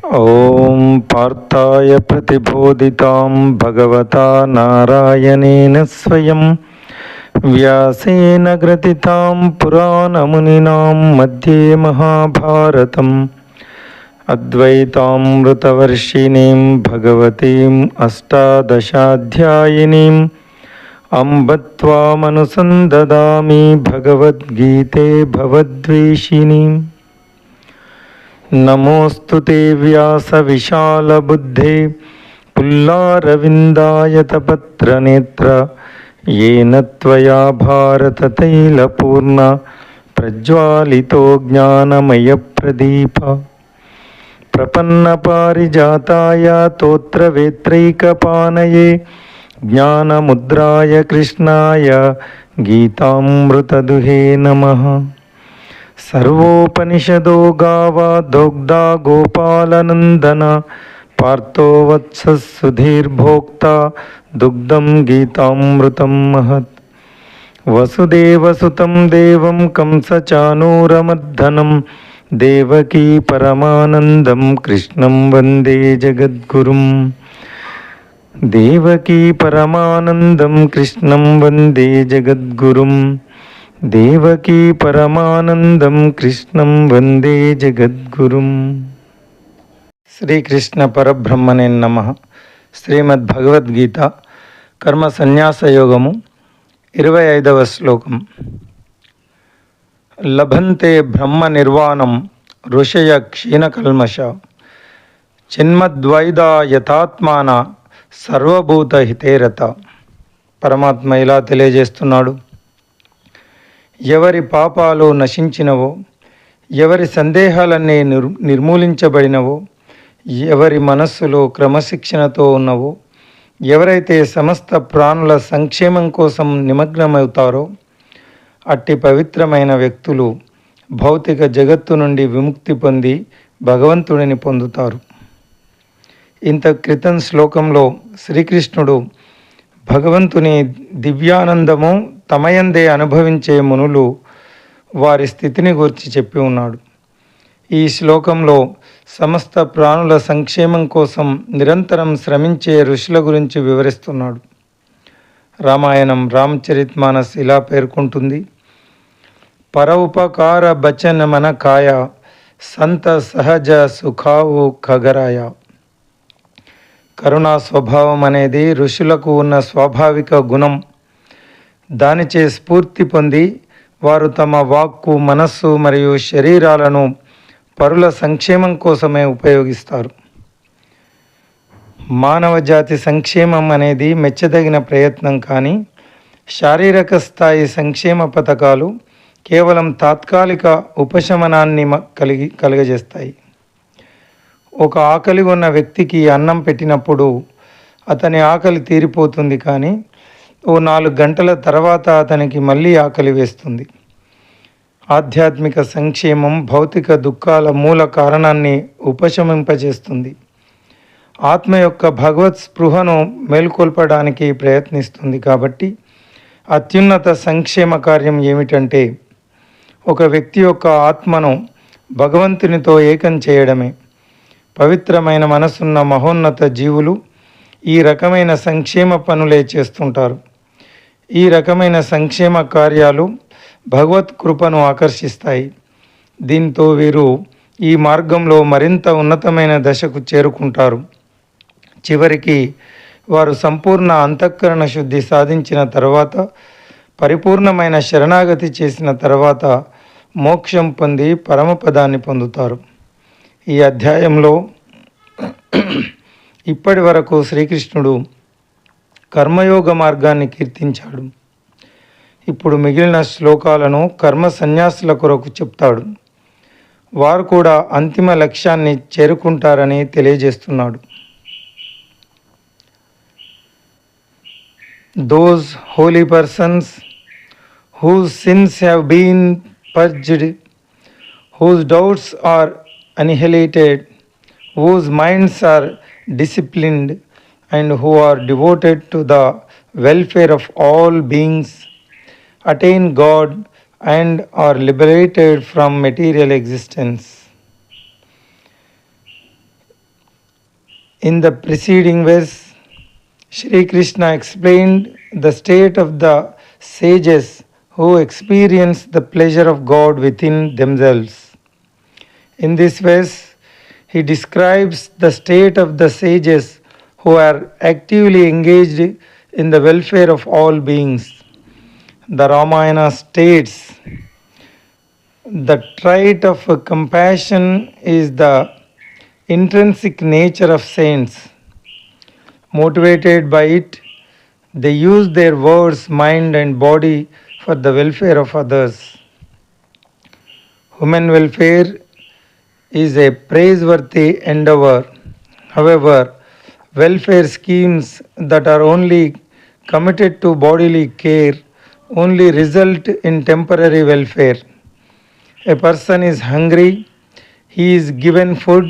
ॐ पार्थाय प्रतिबोधितां भगवता नारायणेन स्वयं व्यासेन ग्रथितां पुराणमुनिनां मध्ये महाभारतम् अद्वैतामृतवर्षिणीं भगवतीम् अष्टादशाध्यायिनीम् अम्ब त्वामनुसन्ददामि भगवद्गीते भवद्वेषिणीम्। नमोऽस्तु ते व्यासविशालबुद्धे पुल्लारविन्दायतपत्रनेत्र येन त्वया भारततैलपूर्ण प्रज्वालितो ज्ञानमयप्रदीप। प्रपन्नपारिजाताय तोत्रवेत्रैकपानये ज्ञानमुद्राय कृष्णाय गीतामृतदुहे नमः। सर्वोपनिषदो गावा दोग्धा गोपालनन्दन पार्थो वत्सः सुधीर्भोक्ता दुग्धं गीतामृतं महत्। वसुदेवसुतं देवं कंसचानूरमर्दनं देवकी परमानन्दं कृष्णं वन्दे जगद्गुरुं। देवकी परमानन्दं कृष्णं वन्दे जगद्गुरुं। దేవకీ పరమానందం కృష్ణం వందే జగద్గురుం. శ్రీకృష్ణ పరబ్రహ్మణే నమః. శ్రీమద్భగవద్గీత కర్మ సన్యాస యోగము 25వ శ్లోకం. లభంతే బ్రహ్మ నిర్వాణం ఋషయ క్షీణకల్మష చిన్మద్వైదా యథాత్మాన సర్వభూత హితేరత. పరమాత్మ ఇలా తెలియజేస్తున్నాడు, ఎవరి పాపాలు నశించినవో, ఎవరి సందేహాలన్నీ నిర్మూలించబడినవో, ఎవరి మనస్సులో క్రమశిక్షణతో ఉన్నవో, ఎవరైతే సమస్త ప్రాణుల సంక్షేమం కోసం నిమగ్నమవుతారో అట్టి పవిత్రమైన వ్యక్తులు భౌతిక జగత్తు నుండి విముక్తి పొంది భగవంతుడిని పొందుతారు. ఇంత క్రితం శ్లోకంలో శ్రీకృష్ణుడు భగవంతుని దివ్యానందము తమయందే అనుభవించే మునులు వారి స్థితిని గురించి చెప్పి ఉన్నాడు. ఈ శ్లోకంలో సమస్త ప్రాణుల సంక్షేమం కోసం నిరంతరం శ్రమించే ఋషుల గురించి వివరిస్తున్నాడు. రామాయణం రామచరితమానస్ ఇలా పేర్కొంటుంది, పరోపకార బచన మన కాయ సంత సహజ సుఖావు ఖగరాయ. కరుణా స్వభావం అనేది ఋషులకు ఉన్న స్వాభావిక గుణం. దానిచే స్ఫూర్తి పొంది వారు తమ వాక్కు, మనస్సు మరియు శరీరాలను పరుల సంక్షేమం కోసమే ఉపయోగిస్తారు. మానవ జాతి సంక్షేమం అనేది మెచ్చదగిన ప్రయత్నం, కానీ శారీరక స్థాయి సంక్షేమ పథకాలు కేవలం తాత్కాలిక ఉపశమనాన్ని కలుగజేస్తాయి. ఒక ఆకలి ఉన్న వ్యక్తికి అన్నం పెట్టినప్పుడు అతని ఆకలి తీరిపోతుంది, కానీ ఓ 4 గంటల తర్వాత అతనికి మళ్ళీ ఆకలి వేస్తుంది. ఆధ్యాత్మిక సంక్షేమం భౌతిక దుఃఖాల మూల కారణాన్ని ఉపశమింపజేస్తుంది. ఆత్మ యొక్క భగవత్ స్పృహను మేల్కొల్పడానికి ప్రయత్నిస్తుంది. కాబట్టి అత్యున్నత సంక్షేమ కార్యం ఏమిటంటే ఒక వ్యక్తి యొక్క ఆత్మను భగవంతునితో ఏకం చేయడమే. పవిత్రమైన మనసున్న మహోన్నత జీవులు ఈ రకమైన సంక్షేమ పనులే చేస్తుంటారు. ఈ రకమైన సంక్షేమ కార్యాలు భగవత్ కృపను ఆకర్షిస్తాయి. దీంతో వీరు ఈ మార్గంలో మరింత ఉన్నతమైన దశకు చేరుకుంటారు. చివరికి వారు సంపూర్ణ అంతఃకరణ శుద్ధి సాధించిన తర్వాత, పరిపూర్ణమైన శరణాగతి చేసిన తర్వాత మోక్షం పొంది పరమపదాన్ని పొందుతారు. ఈ అధ్యాయంలో ఇప్పటి వరకు శ్రీకృష్ణుడు కర్మయోగ మార్గాన్ని కీర్తించాడు. ఇప్పుడు మిగిలిన శ్లోకాలను కర్మ సన్యాసుల కొరకు చెప్తాడు. వారు కూడా అంతిమ లక్ష్యాన్ని చేరుకుంటారని తెలియజేస్తున్నాడు. Those holy persons whose sins have been purged, whose doubts are annihilated, whose minds are disciplined, and who are devoted to the welfare of all beings, attain God and are liberated from material existence. In the preceding verse, Shri Krishna explained the state of the sages who experience the pleasure of God within themselves. In this verse, he describes the state of the sages who are actively engaged in the welfare of all beings. The Ramayana states the trait of compassion is the intrinsic nature of saints. Motivated by it, they use their words, mind, and body for the welfare of others. Human welfare is a praiseworthy endeavor. However, welfare schemes that are only committed to bodily care only result in temporary welfare. A person is hungry, he is given food,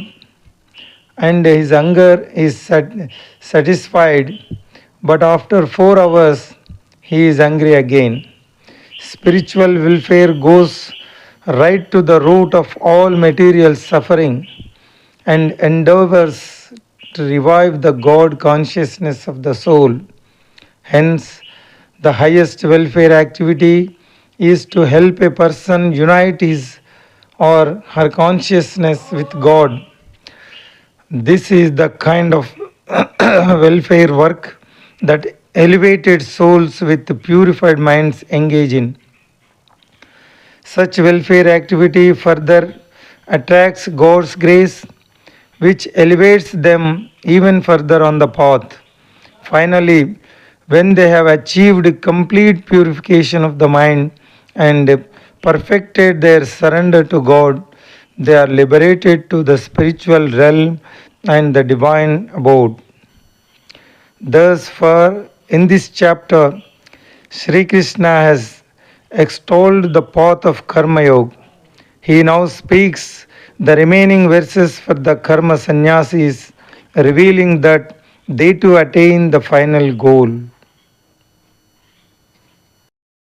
and his hunger is satisfied, but after 4 hours he is hungry again. Spiritual welfare goes right to the root of all material suffering and endeavors to revive the God consciousness of the soul. Hence, the highest welfare activity is to help a person unite his or her consciousness with God. This is the kind of welfare work that elevated souls with purified minds engage in. Such welfare activity further attracts God's grace, which elevates them even further on the path. Finally, when they have achieved complete purification of the mind and perfected their surrender to God, they are liberated to the spiritual realm and the divine abode. Thus far, in this chapter, Sri Krishna has extolled the path of Karma Yoga. He now speaks the remaining verses for the Karma Sannyasis, revealing that they too attain the final goal.